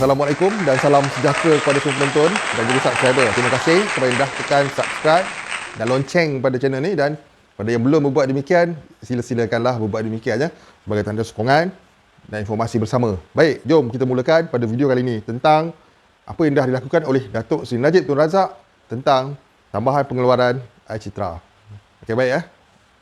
Assalamualaikum dan salam sejahtera kepada semua penonton dan juga subscriber. Terima kasih kepada yang dah tekan subscribe dan lonceng pada channel ni, dan pada yang belum berbuat demikian, silakanlah berbuat demikian ya, sebagai tanda sokongan dan informasi bersama. Baik, jom kita mulakan pada video kali ini tentang apa yang dah dilakukan oleh Datuk Seri Najib Tun Razak tentang tambahan pengeluaran air citra. Okey, baik ya.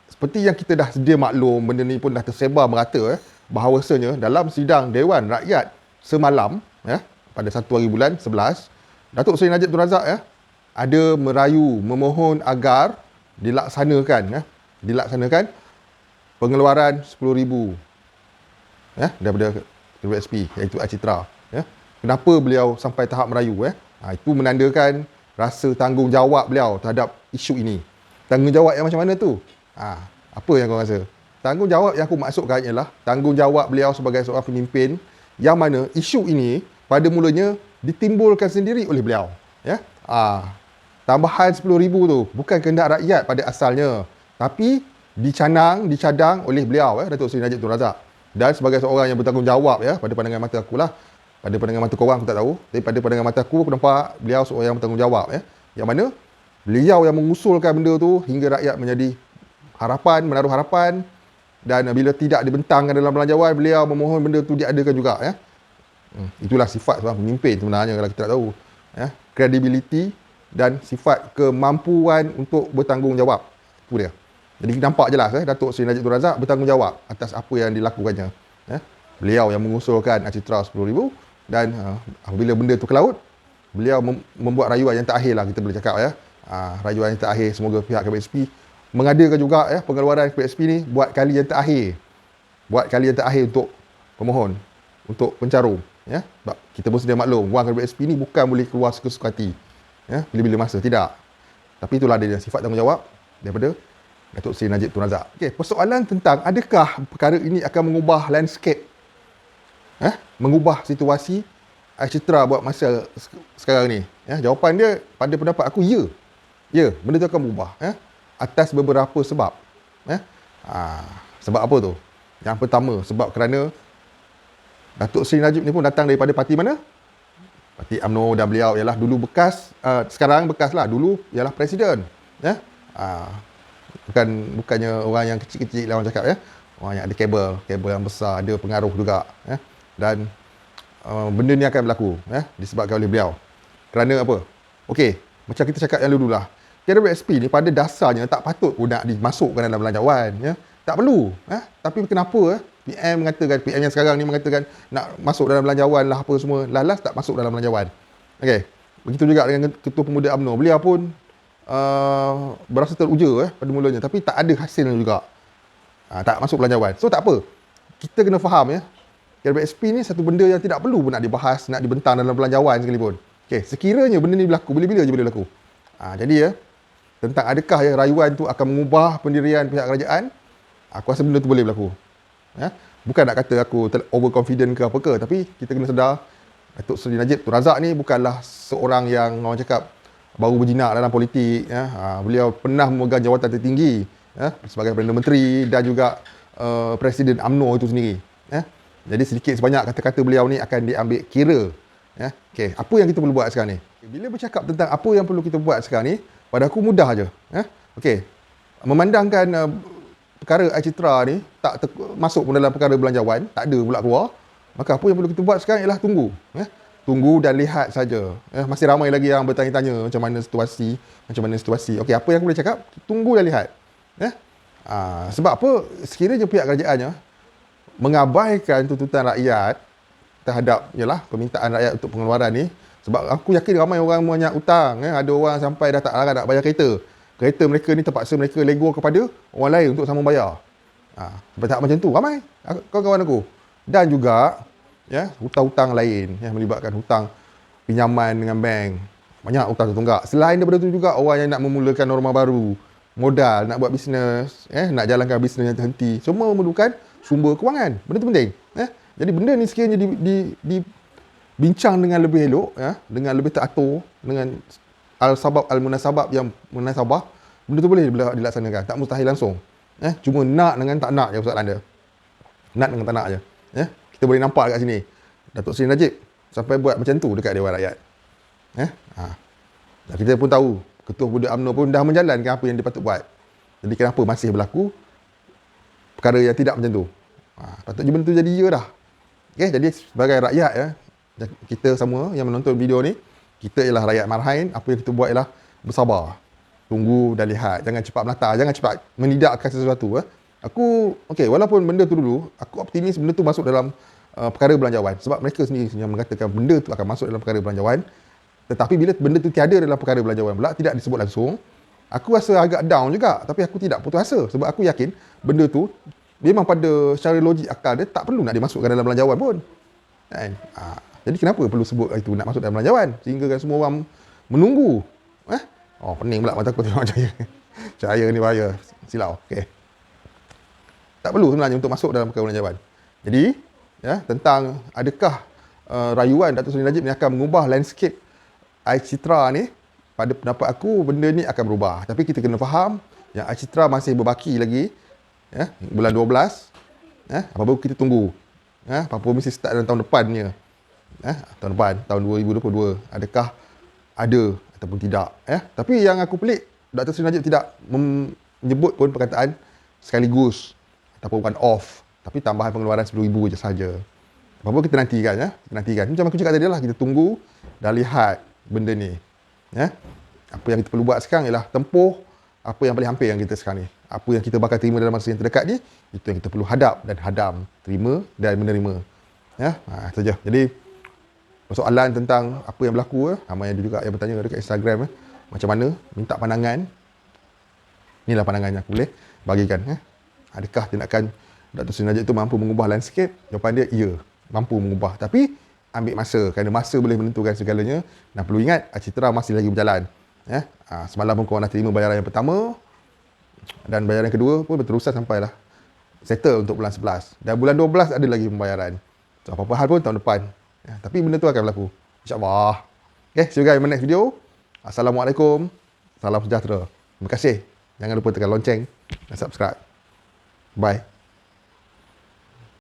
Seperti yang kita dah sedia maklum, benda ni pun dah tersebar merata bahawasanya dalam sidang Dewan Rakyat semalam ya, pada 1 hari bulan 11, Datuk Seri Najib Tun Razak ya ada merayu memohon agar dilaksanakan pengeluaran 10,000 ya daripada WSP, iaitu air citra ya. Kenapa beliau sampai tahap merayu itu menandakan rasa tanggungjawab beliau terhadap isu ini. Tanggungjawab yang macam mana tu? Apa yang kau rasa? Tanggungjawab yang aku maksudkan ialah tanggungjawab beliau sebagai seorang pemimpin, yang mana isu ini pada mulanya ditimbulkan sendiri oleh beliau ya. Tambahan 10,000 tu bukan kehendak rakyat pada asalnya, tapi dicadang oleh beliau Datuk Seri Najib Tun Razak. Dan sebagai seorang yang bertanggungjawab ya, pada pandangan mata aku lah, pada pandangan mata korang aku tak tahu, tapi pada pandangan mata aku nampak beliau seorang yang bertanggungjawab ya, yang mana beliau yang mengusulkan benda tu hingga rakyat menjadi harapan, menaruh harapan, dan bila tidak dibentangkan dalam belanjawan, beliau memohon benda tu diadakan juga ya. Itulah sifat seorang pemimpin sebenarnya, kalau kita tak tahu ya, kredibiliti dan sifat kemampuan untuk bertanggungjawab. Itu dia. Jadi nampak jelas Datuk Seri Najib Tun Razak bertanggungjawab atas apa yang dilakukannya ya. Beliau yang mengusulkan air citra 10,000, dan apabila benda tu ke laut, beliau membuat rayuan yang terakhir lah, kita boleh cakap ya. Rayuan yang terakhir, semoga pihak KPSP mengadakan juga ya pengeluaran KPSP ni buat kali yang terakhir. Buat kali yang terakhir untuk pemohon, untuk pencarum ya. Sebab kita pun sedia maklum, wang KPSP ni bukan boleh keluar suka-suka hati ya, bila-bila masa, tidak. Tapi itulah dia sifat tanggungjawab daripada Datuk Seri Najib Tun Razak. Okey, persoalan tentang adakah perkara ini akan mengubah landscape mengubah situasi air citra buat masa sekarang ni ya. Jawapan dia pada pendapat aku ya, benda tu akan berubah ya, atas beberapa sebab ya. Sebab apa tu? Yang pertama, sebab kerana Datuk Seri Najib ni pun datang daripada parti mana? Parti UMNO, dan beliau ialah dulu bekas, sekarang bekas lah, dulu ialah presiden ya. Bukannya orang yang kecil-kecil lah orang cakap ya. Orang yang ada kabel yang besar, ada pengaruh juga ya. Dan benda ni akan berlaku ya, disebabkan oleh beliau. Kerana apa? Okey, macam kita cakap yang dulu lah, KWSP ni pada dasarnya tak patut pun nak dimasukkan dalam belanjawan ya. Tak perlu tapi kenapa PM mengatakan, PM yang sekarang ni mengatakan nak masuk dalam belanjawan lah, apa semua, lalas tak masuk dalam belanjawan. Okey, begitu juga dengan Ketua Pemuda UMNO, beliau pun berasa teruja pada mulanya, tapi tak ada hasilnya juga. Tak masuk belanjawan. So tak apa, kita kena faham ya, KWSP ni satu benda yang tidak perlu pun nak dibahas, nak dibentang dalam belanjawan sekalipun. Okey, sekiranya benda ni berlaku, bila-bila je boleh berlaku. Jadi ya, tentang adakah ya rayuan tu akan mengubah pendirian pihak kerajaan, aku rasa benda tu boleh berlaku ya. Bukan nak kata aku overconfident ke apa ke, tapi kita kena sedar Datuk Seri Najib Tun Razak ni bukanlah seorang yang orang cakap baru berjinak dalam politik ya. Beliau pernah memegang jawatan tertinggi ya, sebagai Perdana Menteri dan juga Presiden UMNO itu sendiri ya. Jadi sedikit sebanyak kata-kata beliau ni akan diambil kira ya. Okey, apa yang kita perlu buat sekarang ni? Bila bercakap tentang apa yang perlu kita buat sekarang ni, pada aku mudah aja ya. Okey, memandangkan perkara air citra ni tak masuk pun dalam perkara belanjawan, tak ada pula keluar, maka apa yang perlu kita buat sekarang ialah tunggu ya. Tunggu dan lihat saja ya. Masih ramai lagi yang bertanya-tanya macam mana situasi. Okey, apa yang aku boleh cakap, tunggu dan lihat ya. Sebab apa? Sekiranya pihak kerajaannya mengabaikan tuntutan rakyat terhadap permintaan rakyat untuk pengeluaran ni, sebab aku yakin ramai orang banyak hutang ya. Ada orang sampai dah tak larat nak bayar kereta mereka ni, terpaksa mereka lego kepada orang lain untuk sambung bayar. Sampai tak macam tu ramai kawan-kawan aku. Dan juga ya, hutang-hutang lain yang melibatkan hutang pinjaman dengan bank, banyak hutang tertunggak. Selain daripada tu juga, orang yang nak memulakan norma baru, modal, nak buat bisnes nak jalankan bisnes yang terhenti, semua memerlukan sumber kewangan. Benda tu penting ya. Jadi benda ni sekiranya dibincang dengan lebih elok ya, dengan lebih teratur, dengan al-sabab al-munasabab yang munasabah, benda tu boleh dilaksanakan. Tak mustahil langsung cuma nak dengan tak nak je soalan dia. Nak dengan tak nak je ya. Kita boleh nampak kat sini Datuk Seri Najib sampai buat macam tu dekat Dewan Rakyat. Dan kita pun tahu Ketua Pemuda UMNO pun dah menjalankan apa yang dia patut buat. Jadi kenapa masih berlaku perkara yang tidak macam tu? Patutnya benda tu jadi ya dah. Okay, jadi sebagai rakyat kita semua yang menonton video ni, kita ialah rakyat marhain. Apa yang kita buat ialah bersabar, tunggu dan lihat. Jangan cepat melata, jangan cepat menidakkan sesuatu. Aku walaupun benda tu dulu, aku optimis benda tu masuk dalam perkara belanjawan, sebab mereka sendiri yang mengatakan benda tu akan masuk dalam perkara belanjawan. Tetapi bila benda tu tiada dalam perkara belanjawan pula, tidak disebut langsung, aku rasa agak down juga. Tapi aku tidak putus asa, sebab aku yakin benda tu memang pada secara logik akal dia tak perlu nak dimasukkan dalam belanjawan pun kan? Jadi kenapa perlu sebut itu nak masuk dalam belanjawan, sehingga kan semua orang menunggu. Pening pula mata aku tengok cahaya. Cahaya ni bahaya, silau. Tak perlu sebenarnya untuk masuk dalam perkara belanjawan. Jadi tentang adakah rayuan Datuk Seri Najib ni akan mengubah landscape Air Citra ni, pada pendapat aku benda ni akan berubah. Tapi kita kena faham yang Air Citra masih berbaki lagi bulan 12. Apa-apa kita tunggu. Apa-apa mesti start dalam tahun depannya. Tahun depan, tahun 2022. Adakah ada ataupun tidak. Tapi yang aku pelik, Datuk Seri Najib tidak menyebut pun perkataan sekaligus ataupun one off, tapi tambahan pengeluaran RM10,000 je sahaja. Apa-apa kita nantikan. Kita nantikan. Macam aku cakap tadi lah, kita tunggu dan lihat benda ni. Apa yang kita perlu buat sekarang ialah tempuh apa yang paling hampir yang kita sekarang ni. Apa yang kita bakal terima dalam masa yang terdekat ni, itu yang kita perlu hadap dan hadam, terima dan menerima. Itu saja. Jadi persoalan tentang apa yang berlaku, ramai ada juga yang bertanya dekat Instagram macam mana, minta pandangan. Inilah pandangan yang aku boleh bagikan. Adakah tindakan Datuk Seri Najib itu mampu mengubah landscape? Jawapan dia ya, mampu mengubah. Tapi ambil masa, kerana masa boleh menentukan segalanya. Dan perlu ingat, Air Citra masih lagi berjalan. Semalam pun korang dah terima bayaran yang pertama, dan bayaran yang kedua pun berterusan sampailah settle untuk bulan 11. Dan bulan 12 ada lagi pembayaran. So, apa-apa hal pun tahun depan. Tapi benda tu akan berlaku, InsyaAllah. See you guys in my next video. Assalamualaikum. Salam sejahtera. Terima kasih. Jangan lupa tekan lonceng dan subscribe. Bye.